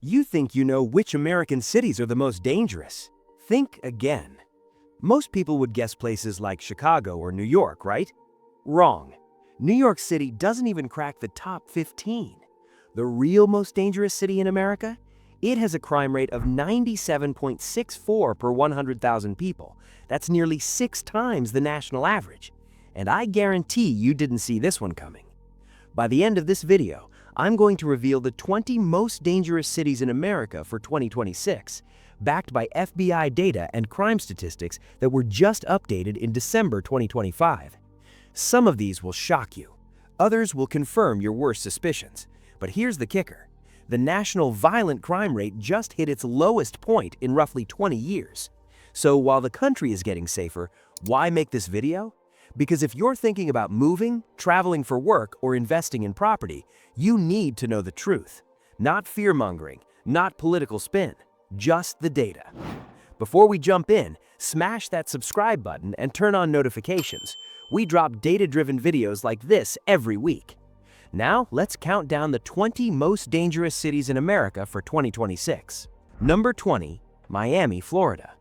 You think you know which American cities are the most dangerous. Think again. Most people would guess places like Chicago or New York, right? Wrong. New York City doesn't even crack the top 15. The real most dangerous city in America? It has a crime rate of 97.64 per 100,000 people. That's nearly 6 times the national average. And I guarantee you didn't see this one coming. By the end of this video, I'm going to reveal the 20 most dangerous cities in America for 2026, backed by FBI data and crime statistics that were just updated in December 2025. Some of these will shock you. Others will confirm your worst suspicions. But here's the kicker. The national violent crime rate just hit its lowest point in roughly 20 years. So while the country is getting safer, why make this video? Because if you're thinking about moving, traveling for work, or investing in property, you need to know the truth. Not fear-mongering, not political spin, just the data. Before we jump in, smash that subscribe button and turn on notifications. We drop data-driven videos like this every week. Now, let's count down the 20 most dangerous cities in America for 2026. Number 20, Miami, Florida.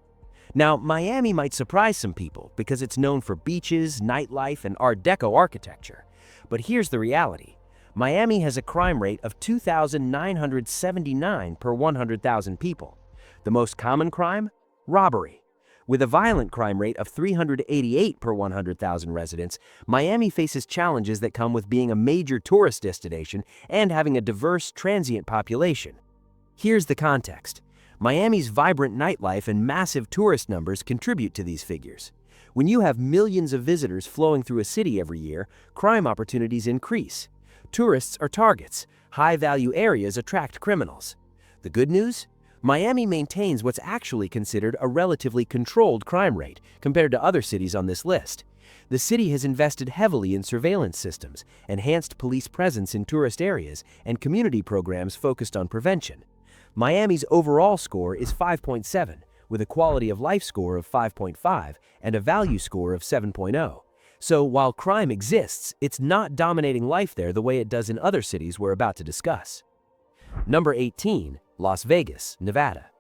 Now, Miami might surprise some people because it's known for beaches, nightlife, and Art Deco architecture. But here's the reality. Miami has a crime rate of 2,979 per 100,000 people. The most common crime? Robbery. With a violent crime rate of 388 per 100,000 residents, Miami faces challenges that come with being a major tourist destination and having a diverse, transient population. Here's the context. Miami's vibrant nightlife and massive tourist numbers contribute to these figures. When you have millions of visitors flowing through a city every year, crime opportunities increase. Tourists are targets. High-value areas attract criminals. The good news? Miami maintains what's actually considered a relatively controlled crime rate compared to other cities on this list. The city has invested heavily in surveillance systems, enhanced police presence in tourist areas, and community programs focused on prevention. Miami's overall score is 5.7, with a quality of life score of 5.5 and a value score of 7.0. So while crime exists, it's not dominating life there the way it does in other cities we're about to discuss. Number 18, Las Vegas, Nevada.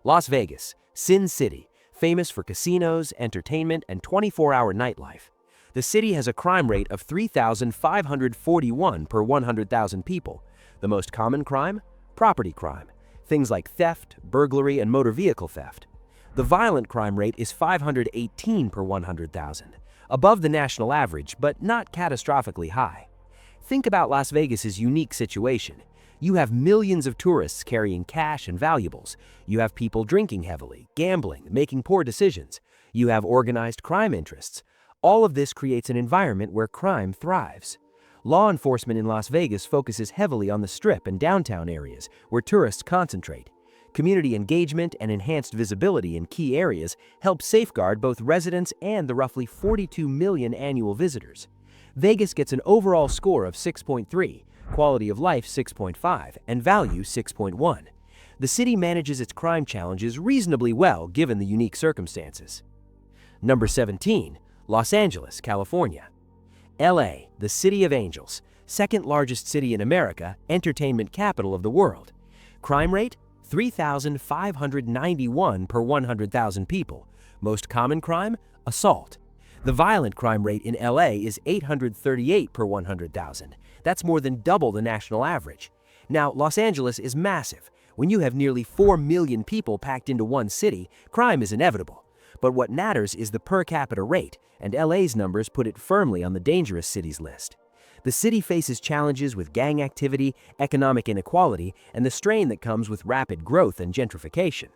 Las Vegas, Sin City, famous for casinos, entertainment, and 24-hour nightlife. The city has a crime rate of 3,541 per 100,000 people. The most common crime? Property crime. Things like theft, burglary, and motor vehicle theft. The violent crime rate is 518 per 100,000, above the national average, but not catastrophically high. Think about Las Vegas's unique situation. You have millions of tourists carrying cash and valuables. You have people drinking heavily, gambling, making poor decisions. You have organized crime interests. All of this creates an environment where crime thrives. Law enforcement in Las Vegas focuses heavily on the Strip and downtown areas where tourists concentrate. Community engagement and enhanced visibility in key areas help safeguard both residents and the roughly 42 million annual visitors. Vegas gets an overall score of 6.3, quality of life 6.5, and value 6.1. The city manages its crime challenges reasonably well given the unique circumstances. Number 17, Los Angeles, California. LA, the City of Angels, second largest city in America, entertainment capital of the world. Crime rate? 3,591 per 100,000 people. Most common crime? Assault. The violent crime rate in LA is 838 per 100,000. That's more than double the national average. Now, Los Angeles is massive. When you have nearly 4 million people packed into one city, crime is inevitable. But what matters is the per capita rate, and LA's numbers put it firmly on the dangerous cities list. The city faces challenges with gang activity, economic inequality, and the strain that comes with rapid growth and gentrification.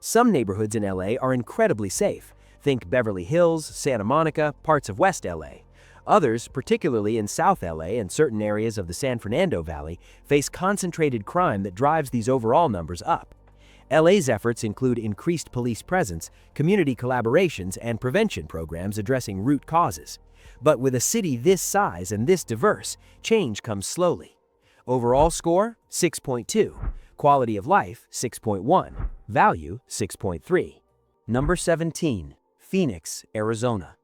Some neighborhoods in LA are incredibly safe. Think Beverly Hills, Santa Monica, parts of West LA. Others, particularly in South LA and certain areas of the San Fernando Valley, face concentrated crime that drives these overall numbers up. LA's efforts include increased police presence, community collaborations, and prevention programs addressing root causes. But with a city this size and this diverse, change comes slowly. Overall score, 6.2. Quality of life, 6.1. Value, 6.3. Number 17, Phoenix, Arizona.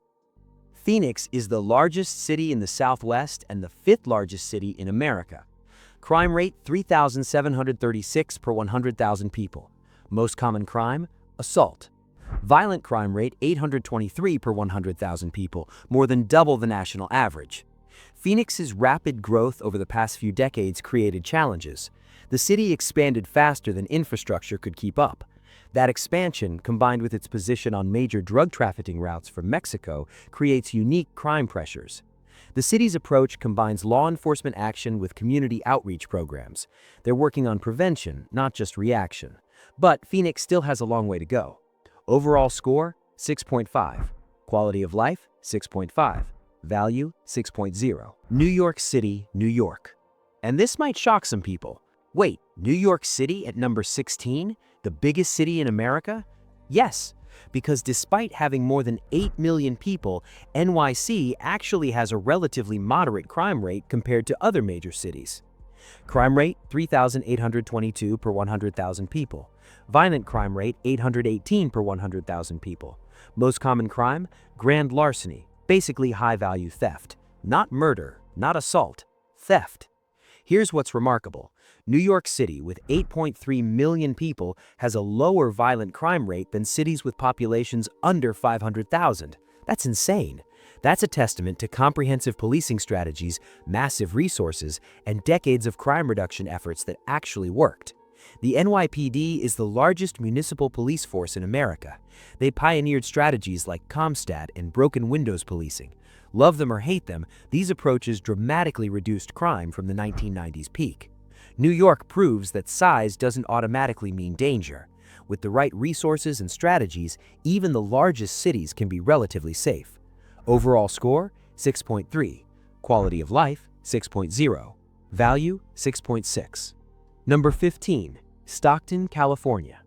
Phoenix is the largest city in the Southwest and the 5th largest city in America. Crime rate 3,736 per 100,000 people. Most common crime, assault. Violent crime rate 823 per 100,000 people, more than double the national average. Phoenix's rapid growth over the past few decades created challenges. The city expanded faster than infrastructure could keep up. That expansion, combined with its position on major drug trafficking routes from Mexico, creates unique crime pressures. The city's approach combines law enforcement action with community outreach programs. They're working on prevention, not just reaction. But Phoenix still has a long way to go. Overall score, 6.5. Quality of life, 6.5. Value, 6.0. New York City, New York. And this might shock some people. Wait, New York City at number 16? The biggest city in America? Yes, because despite having more than 8 million people, NYC actually has a relatively moderate crime rate compared to other major cities. Crime rate, 3,822 per 100,000 people. Violent crime rate, 818 per 100,000 people. Most common crime, grand larceny, basically high-value theft. Not murder, not assault, theft. Here's what's remarkable. New York City, with 8.3 million people, has a lower violent crime rate than cities with populations under 500,000. That's insane. That's a testament to comprehensive policing strategies, massive resources, and decades of crime reduction efforts that actually worked. The NYPD is the largest municipal police force in America. They pioneered strategies like CompStat and broken windows policing. Love them or hate them, these approaches dramatically reduced crime from the 1990s peak. New York proves that size doesn't automatically mean danger. With the right resources and strategies, even the largest cities can be relatively safe. Overall score, 6.3. Quality of life, 6.0. Value, 6.6. Number 15. Stockton, California.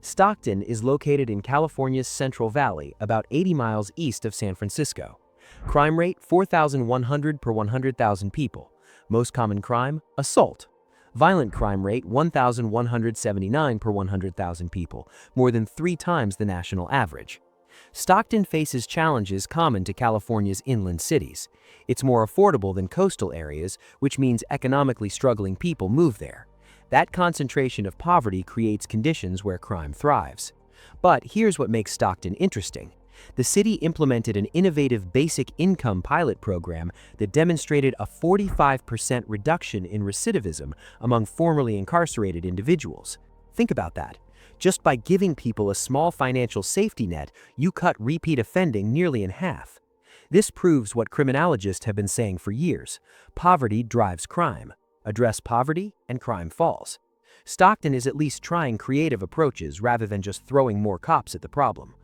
Stockton is located in California's Central Valley, about 80 miles east of San Francisco. Crime rate, 4,100 per 100,000 people. Most common crime, assault. Violent crime rate, 1,179 per 100,000 people, more than 3 times the national average. Stockton faces challenges common to California's inland cities. It's more affordable than coastal areas, which means economically struggling people move there. That concentration of poverty creates conditions where crime thrives. But here's what makes Stockton interesting. The city implemented an innovative basic income pilot program that demonstrated a 45% reduction in recidivism among formerly incarcerated individuals. Think about that. Just by giving people a small financial safety net, you cut repeat offending nearly in half. This proves what criminologists have been saying for years. Poverty drives crime. Address poverty, and crime falls. Stockton is at least trying creative approaches rather than just throwing more cops at the problem.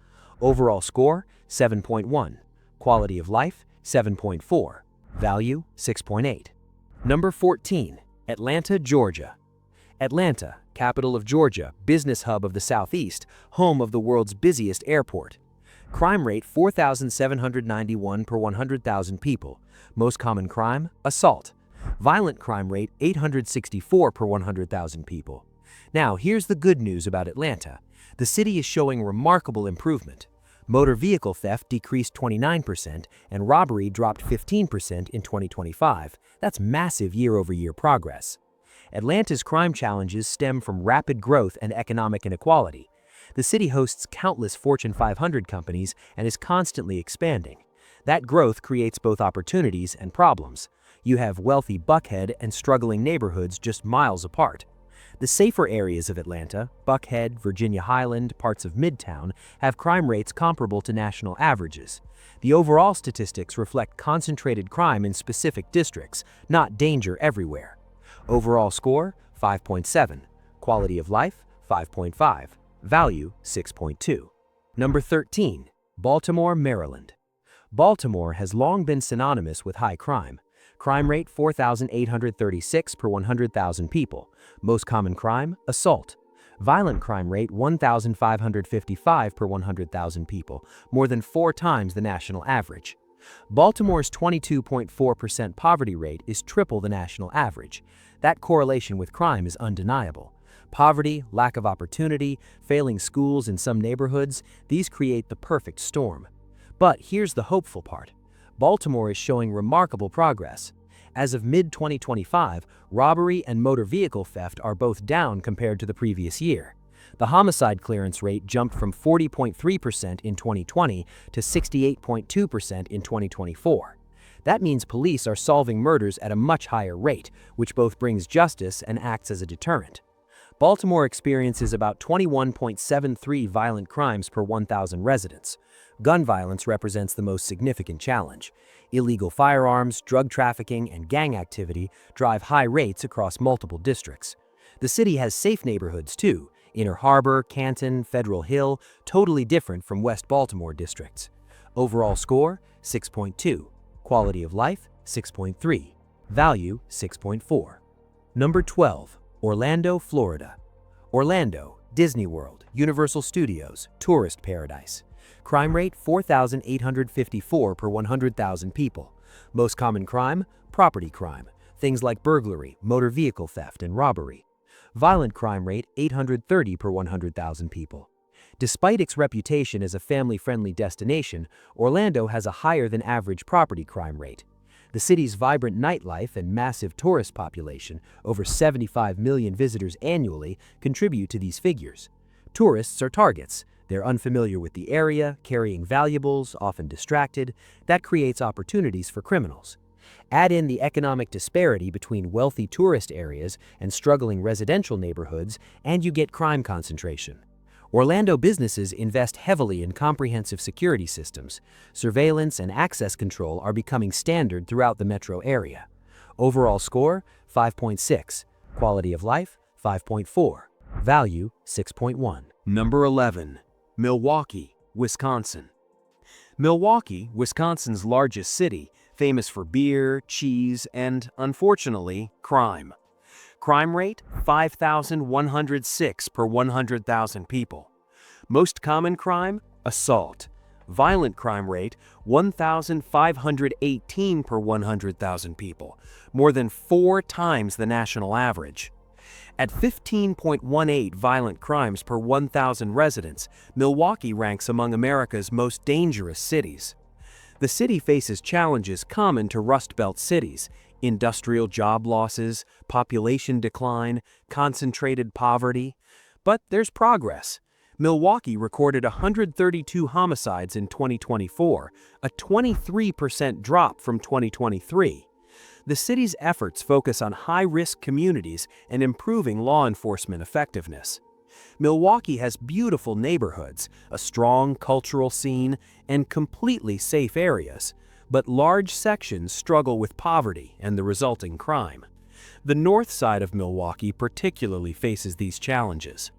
Overall score, 7.1. Quality of life, 7.4. Value, 6.8. Number 14. Atlanta, Georgia. Atlanta, capital of Georgia, business hub of the Southeast, home of the world's busiest airport. Crime rate, 4,791 per 100,000 people. Most common crime, assault. Violent crime rate, 864 per 100,000 people. Now, here's the good news about Atlanta. The city is showing remarkable improvement. Motor vehicle theft decreased 29% and robbery dropped 15% in 2025. That's massive year-over-year progress. Atlanta's crime challenges stem from rapid growth and economic inequality. The city hosts countless Fortune 500 companies and is constantly expanding. That growth creates both opportunities and problems. You have wealthy Buckhead and struggling neighborhoods just miles apart. The safer areas of Atlanta, Buckhead, Virginia Highland, parts of Midtown, have crime rates comparable to national averages. The overall statistics reflect concentrated crime in specific districts, not danger everywhere. Overall score, 5.7. Quality of life, 5.5. Value, 6.2. Number 13. Baltimore, Maryland. Baltimore has long been synonymous with high crime. Crime rate, 4,836 per 100,000 people. Most common crime, assault. Violent crime rate, 1,555 per 100,000 people, more than 4 times the national average. Baltimore's 22.4% poverty rate is triple the national average. That correlation with crime is undeniable. Poverty, lack of opportunity, failing schools in some neighborhoods, these create the perfect storm. But here's the hopeful part. Baltimore is showing remarkable progress. As of mid-2025, robbery and motor vehicle theft are both down compared to the previous year. The homicide clearance rate jumped from 40.3% in 2020 to 68.2% in 2024. That means police are solving murders at a much higher rate, which both brings justice and acts as a deterrent. Baltimore experiences about 21.73 violent crimes per 1,000 residents. Gun violence represents the most significant challenge. Illegal firearms, drug trafficking, and gang activity drive high rates across multiple districts. The city has safe neighborhoods too: Inner Harbor, Canton, Federal Hill, totally different from West Baltimore districts. Overall score, 6.2. Quality of life, 6.3. Value, 6.4. Number 12. Orlando, Florida. Orlando, Disney World, Universal Studios, tourist paradise. Crime rate, 4,854 per 100,000 people. Most common crime, property crime. Things like burglary, motor vehicle theft, and robbery. Violent crime rate, 830 per 100,000 people. Despite its reputation as a family-friendly destination, Orlando has a higher than average property crime rate. The city's vibrant nightlife and massive tourist population, over 75 million visitors annually, contribute to these figures. Tourists are targets. They're unfamiliar with the area, carrying valuables, often distracted. That creates opportunities for criminals. Add in the economic disparity between wealthy tourist areas and struggling residential neighborhoods, and you get crime concentration. Orlando businesses invest heavily in comprehensive security systems. Surveillance and access control are becoming standard throughout the metro area. Overall score, 5.6. Quality of life, 5.4. Value, 6.1. Number 11. Milwaukee, Wisconsin. Milwaukee, Wisconsin's largest city, famous for beer, cheese, and, unfortunately, crime. Crime rate, 5,106 per 100,000 people. Most common crime, assault. Violent crime rate, 1,518 per 100,000 people, more than 4 times the national average. At 15.18 violent crimes per 1,000 residents, Milwaukee ranks among America's most dangerous cities. The city faces challenges common to Rust Belt cities: industrial job losses, population decline, concentrated poverty. But there's progress. Milwaukee recorded 132 homicides in 2024, a 23% drop from 2023. The city's efforts focus on high-risk communities and improving law enforcement effectiveness. Milwaukee has beautiful neighborhoods, a strong cultural scene, and completely safe areas, but large sections struggle with poverty and the resulting crime. The north side of Milwaukee particularly faces these challenges.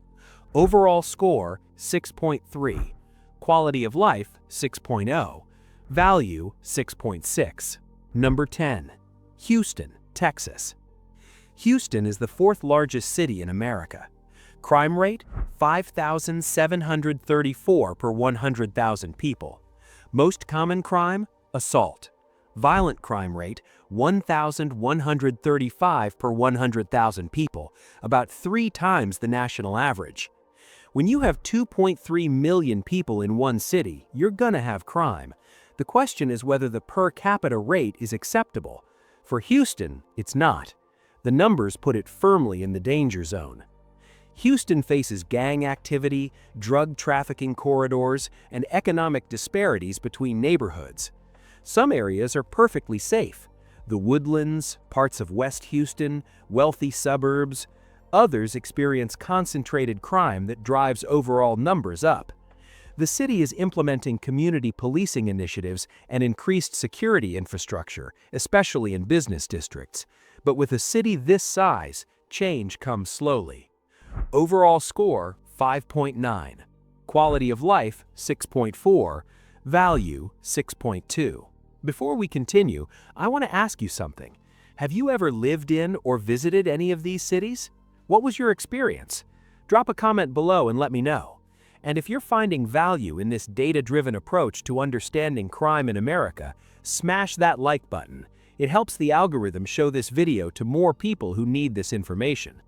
Overall score, 6.3. Quality of life, 6.0. Value, 6.6. Number 10. Houston, Texas. Houston is the 4th largest city in America. Crime rate, 5,734 per 100,000 people. Most common crime, assault. Violent crime rate, 1,135 per 100,000 people, about 3 times the national average. When you have 2.3 million people in one city, you're gonna have crime. The question is whether the per capita rate is acceptable. For Houston, it's not. The numbers put it firmly in the danger zone. Houston faces gang activity, drug trafficking corridors, and economic disparities between neighborhoods. Some areas are perfectly safe: the Woodlands, parts of West Houston, wealthy suburbs. Others experience concentrated crime that drives overall numbers up. The city is implementing community policing initiatives and increased security infrastructure, especially in business districts. But with a city this size, change comes slowly. Overall score, 5.9. Quality of life, 6.4. Value, 6.2. Before we continue, I want to ask you something. Have you ever lived in or visited any of these cities? What was your experience? Drop a comment below and let me know. And if you're finding value in this data-driven approach to understanding crime in America, smash that like button. It helps the algorithm show this video to more people who need this information.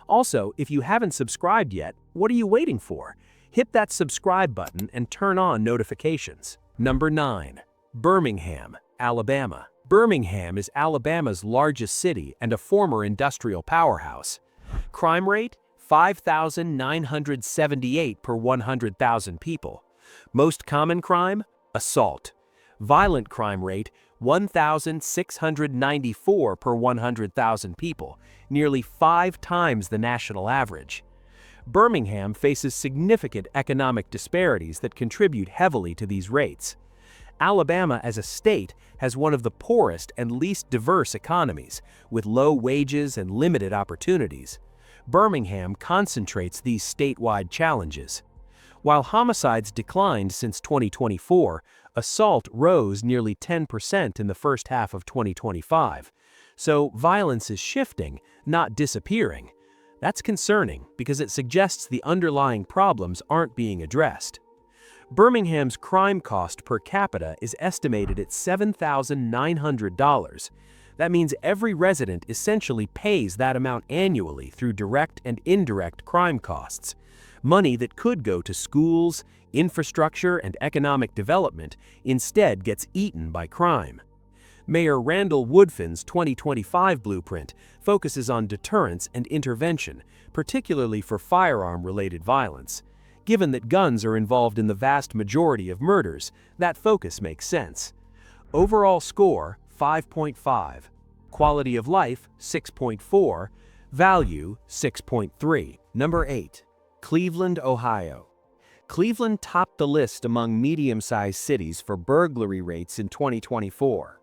Also, if you haven't subscribed yet, what are you waiting for? Hit that subscribe button and turn on notifications. Number 9. Birmingham, Alabama. Birmingham is Alabama's largest city and a former industrial powerhouse. Crime rate, 5,978 per 100,000 people. Most common crime, assault. Violent crime rate, 1,694 per 100,000 people, nearly 5 times the national average. Birmingham faces significant economic disparities that contribute heavily to these rates. Alabama as a state has one of the poorest and least diverse economies, with low wages and limited opportunities. Birmingham concentrates these statewide challenges. While homicides declined since 2024, assault rose nearly 10% in the first half of 2025. So violence is shifting, not disappearing. That's concerning because it suggests the underlying problems aren't being addressed. Birmingham's crime cost per capita is estimated at $7,900. That means every resident essentially pays that amount annually through direct and indirect crime costs. Money that could go to schools, infrastructure, and economic development instead gets eaten by crime. Mayor Randall Woodfin's 2025 blueprint focuses on deterrence and intervention, particularly for firearm-related violence. Given that guns are involved in the vast majority of murders, that focus makes sense. Overall score, 5.5. Quality of life, 6.4. Value, 6.3. Number 8. Cleveland, Ohio. Cleveland topped the list among medium-sized cities for burglary rates in 2024.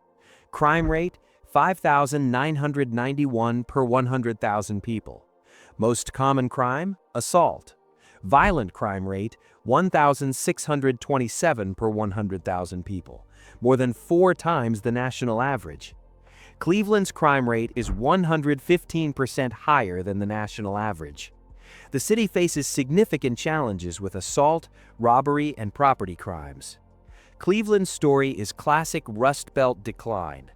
Crime rate, 5,991 per 100,000 people. Most common crime, assault. Violent crime rate, 1,627 per 100,000 people, more than 4 times the national average. Cleveland's crime rate is 115% higher than the national average. The city faces significant challenges with assault, robbery, and property crimes. Cleveland's story is classic Rust Belt decline.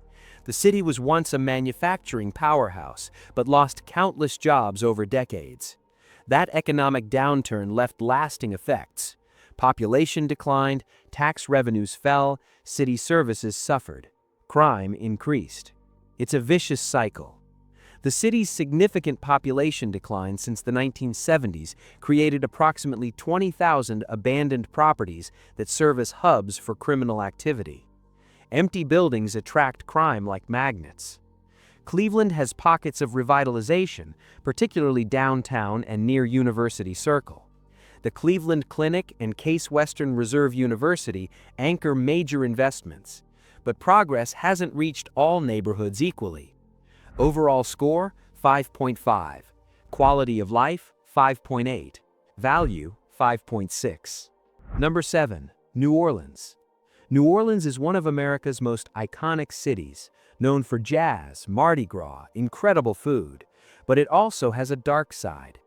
The city was once a manufacturing powerhouse, but lost countless jobs over decades. That economic downturn left lasting effects. Population declined, tax revenues fell, city services suffered. Crime increased. It's a vicious cycle. The city's significant population decline since the 1970s created approximately 20,000 abandoned properties that serve as hubs for criminal activity. Empty buildings attract crime like magnets. Cleveland has pockets of revitalization, particularly downtown and near University Circle. The Cleveland Clinic and Case Western Reserve University anchor major investments, but progress hasn't reached all neighborhoods equally. Overall score, 5.5. Quality of life, 5.8. Value, 5.6. Number 7. New Orleans. New Orleans is one of America's most iconic cities, known for jazz, Mardi Gras, incredible food, but it also has a dark side.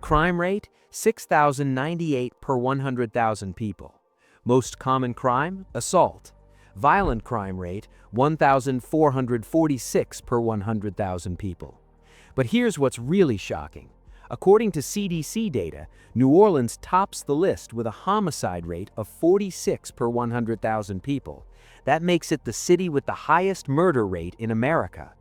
Crime rate, 6,098 per 100,000 people. Most common crime, assault. Violent crime rate, 1,446 per 100,000 people. But here's what's really shocking. According to CDC data, New Orleans tops the list with a homicide rate of 46 per 100,000 people. That makes it the city with the highest murder rate in America.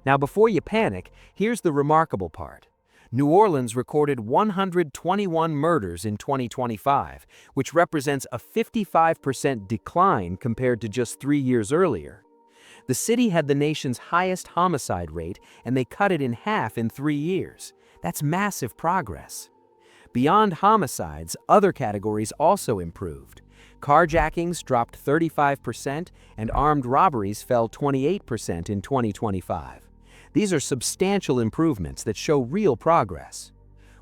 Now, before you panic, here's the remarkable part. New Orleans recorded 121 murders in 2025, which represents a 55% decline compared to just 3 years earlier. The city had the nation's highest homicide rate, and they cut it in half in 3 years. That's massive progress. Beyond homicides, other categories also improved. Carjackings dropped 35%, and armed robberies fell 28% in 2025. These are substantial improvements that show real progress.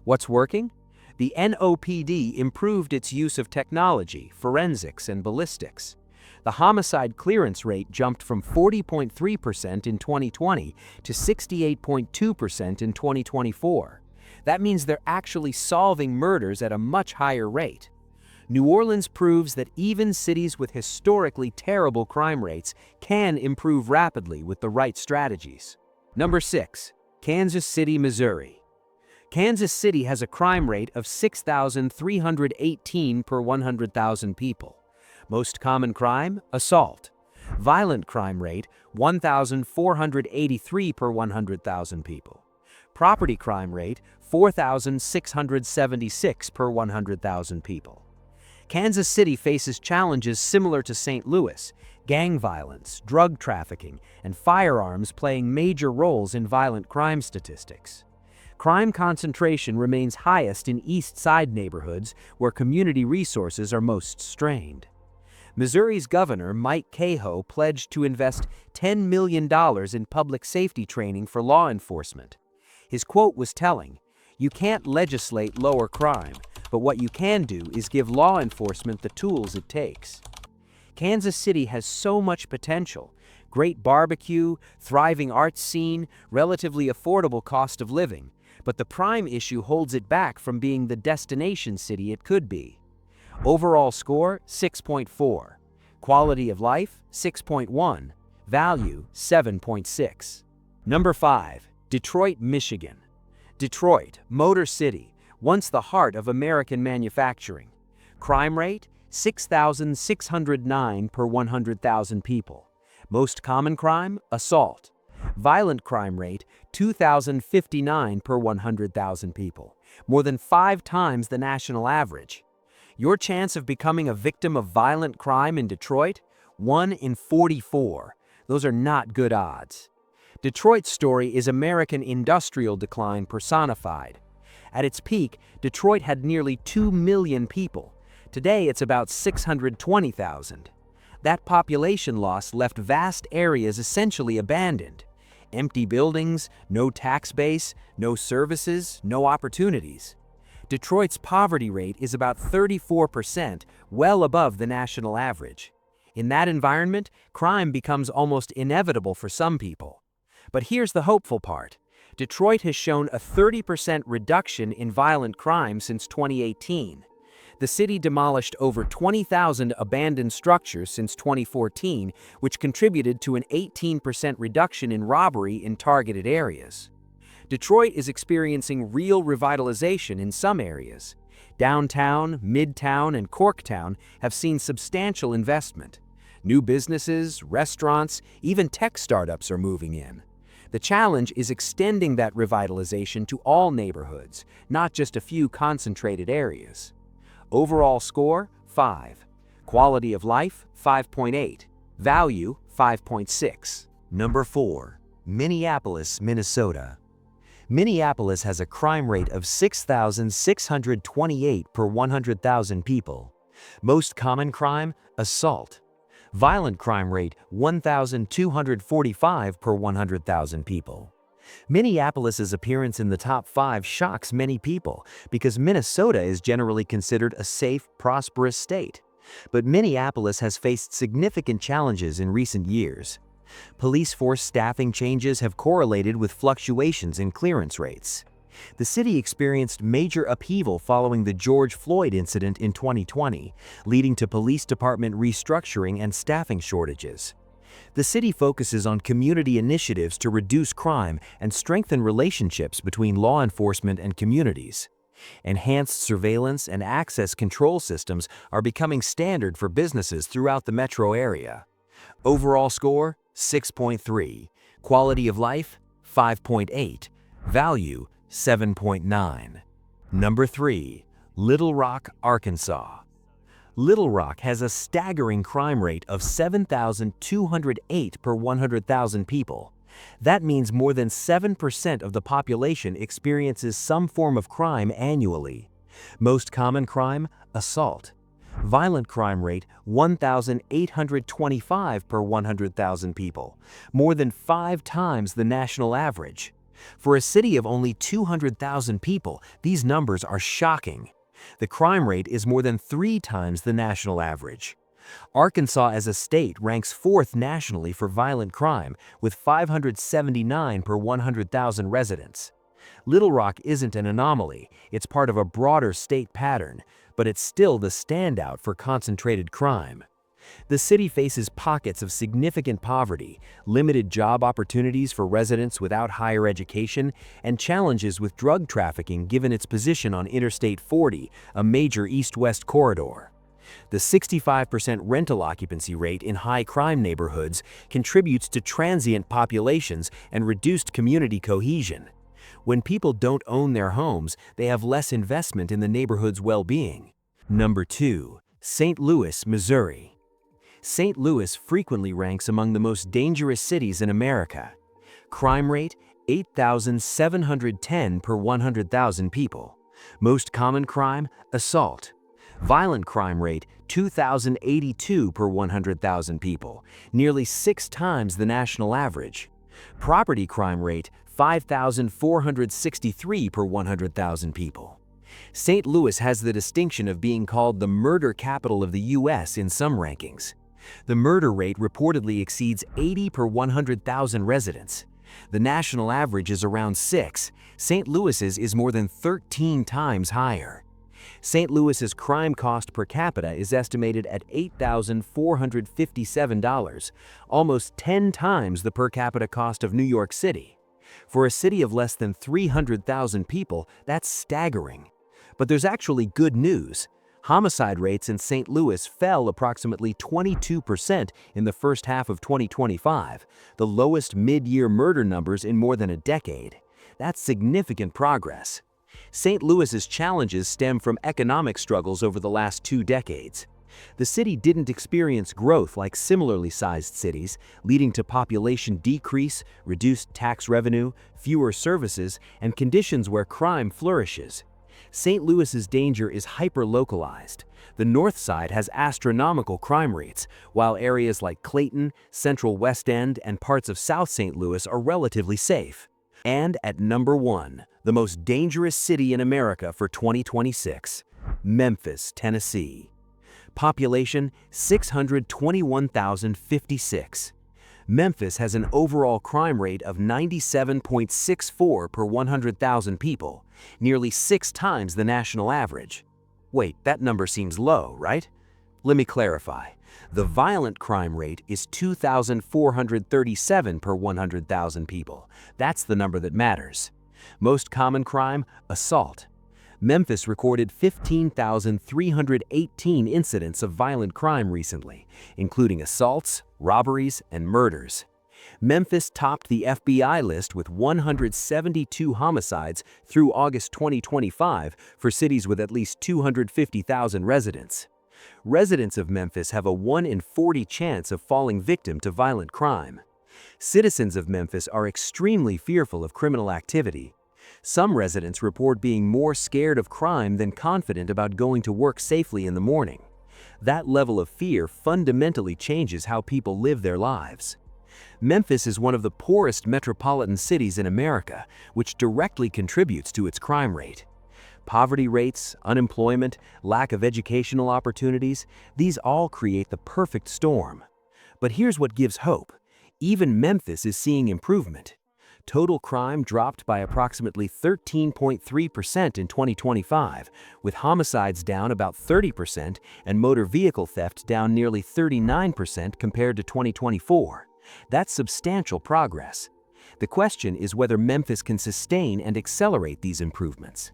What's working? The NOPD improved its use of technology, forensics, and ballistics. The homicide clearance rate jumped from 40.3% in 2020 to 68.2% in 2024. That means they're actually solving murders at a much higher rate. New Orleans proves that even cities with historically terrible crime rates can improve rapidly with the right strategies. Number 6. Kansas City, Missouri. Kansas City has a crime rate of 6,318 per 100,000 people. Most common crime, assault. Violent crime rate, 1,483 per 100,000 people. Property crime rate, 4,676 per 100,000 people. Kansas City faces challenges similar to St. Louis: gang violence, drug trafficking, and firearms playing major roles in violent crime statistics. Crime concentration remains highest in East Side neighborhoods where community resources are most strained. Missouri's Governor Mike Kehoe pledged to invest $10 million in public safety training for law enforcement. His quote was telling: "You can't legislate lower crime, but what you can do is give law enforcement the tools it takes." Kansas City has so much potential: great barbecue, thriving arts scene, relatively affordable cost of living, but the prime issue holds it back from being the destination city it could be. Overall score, 6.4. Quality of life, 6.1. Value, 7.6. Number 5. Detroit, Michigan. Detroit, Motor City, once the heart of American manufacturing. Crime rate, 6,609 per 100,000 people. Most common crime, assault. Violent crime rate, 2,059 per 100,000 people, more than 5 times the national average. Your chance of becoming a victim of violent crime in Detroit? 1 in 44. Those are not good odds. Detroit's story is American industrial decline personified. At its peak, Detroit had nearly 2 million people. Today, it's about 620,000. That population loss left vast areas essentially abandoned. Empty buildings, no tax base, no services, no opportunities. Detroit's poverty rate is about 34%, well above the national average. In that environment, crime becomes almost inevitable for some people. But here's the hopeful part. Detroit has shown a 30% reduction in violent crime since 2018. The city demolished over 20,000 abandoned structures since 2014, which contributed to an 18% reduction in robbery in targeted areas. Detroit is experiencing real revitalization in some areas. Downtown, Midtown, and Corktown have seen substantial investment. New businesses, restaurants, even tech startups are moving in. The challenge is extending that revitalization to all neighborhoods, not just a few concentrated areas. Overall score, 5. Quality of life, 5.8. Value, 5.6. Number 4. Minneapolis, Minnesota. Minneapolis has a crime rate of 6,628 per 100,000 people. Most common crime, assault. Violent crime rate, 1,245 per 100,000 people. Minneapolis's appearance in the top 5 shocks many people because Minnesota is generally considered a safe, prosperous state. But Minneapolis has faced significant challenges in recent years. Police force staffing changes have correlated with fluctuations in clearance rates. The city experienced major upheaval following the George Floyd incident in 2020, leading to police department restructuring and staffing shortages. The city focuses on community initiatives to reduce crime and strengthen relationships between law enforcement and communities. Enhanced surveillance and access control systems are becoming standard for businesses throughout the metro area. Overall score, 6.3. Quality of life, 5.8. Value, 7.9. Number 3. Little Rock, Arkansas. Little Rock has a staggering crime rate of 7,208 per 100,000 people. That means more than 7% of the population experiences some form of crime annually. Most common crime, assault. Violent crime rate, 1,825 per 100,000 people, more than 5 times the national average. For a city of only 200,000 people, these numbers are shocking. The crime rate is more than 3 times the national average. Arkansas as a state ranks 4th nationally for violent crime, with 579 per 100,000 residents. Little Rock isn't an anomaly, it's part of a broader state pattern, but it's still the standout for concentrated crime. The city faces pockets of significant poverty, limited job opportunities for residents without higher education, and challenges with drug trafficking given its position on Interstate 40, a major east-west corridor. The 65% rental occupancy rate in high-crime neighborhoods contributes to transient populations and reduced community cohesion. When people don't own their homes, they have less investment in the neighborhood's well-being. Number 2. St. Louis, Missouri. St. Louis frequently ranks among the most dangerous cities in America. Crime rate, 8,710 per 100,000 people. Most common crime, assault. Violent crime rate, 2,082 per 100,000 people, nearly 6 times the national average. Property crime rate, 5,463 per 100,000 people. St. Louis has the distinction of being called the murder capital of the U.S. in some rankings. The murder rate reportedly exceeds 80 per 100,000 residents. The national average is around 6. St. Louis's is more than 13 times higher. St. Louis's crime cost per capita is estimated at $8,457, almost 10 times the per capita cost of New York City. For a city of less than 300,000 people, that's staggering. But there's actually good news. Homicide rates in St. Louis fell approximately 22% in the first half of 2025, the lowest mid-year murder numbers in more than a decade. That's significant progress. St. Louis's challenges stem from economic struggles over the last 2 decades. The city didn't experience growth like similarly sized cities, leading to population decrease, reduced tax revenue, fewer services, and conditions where crime flourishes. St. Louis's danger is hyper-localized. The North Side has astronomical crime rates, while areas like Clayton, Central West End, and parts of South St. Louis are relatively safe. And at number 1, the most dangerous city in America for 2026, Memphis, Tennessee. Population, 621,056. Memphis has an overall crime rate of 97.64 per 100,000 people, nearly 6 times the national average. Wait, that number seems low, right? Let me clarify. The violent crime rate is 2,437 per 100,000 people. That's the number that matters. Most common crime, assault. Memphis recorded 15,318 incidents of violent crime recently, including assaults, robberies, and murders. Memphis topped the FBI list with 172 homicides through August 2025 for cities with at least 250,000 residents. Residents of Memphis have a 1 in 40 chance of falling victim to violent crime. Citizens of Memphis are extremely fearful of criminal activity. Some residents report being more scared of crime than confident about going to work safely in the morning. That level of fear fundamentally changes how people live their lives. Memphis is one of the poorest metropolitan cities in America, which directly contributes to its crime rate. Poverty rates, unemployment, lack of educational opportunities, these all create the perfect storm. But here's what gives hope. Even Memphis is seeing improvement. Total crime dropped by approximately 13.3% in 2025, with homicides down about 30% and motor vehicle theft down nearly 39% compared to 2024. That's substantial progress. The question is whether Memphis can sustain and accelerate these improvements.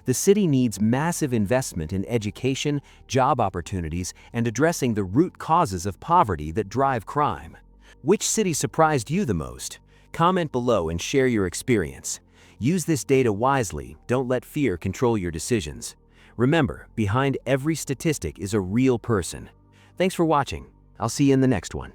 The city needs massive investment in education, job opportunities, and addressing the root causes of poverty that drive crime. Which city surprised you the most? Comment below and share your experience. Use this data wisely, don't let fear control your decisions. Remember, behind every statistic is a real person. Thanks for watching. I'll see you in the next one.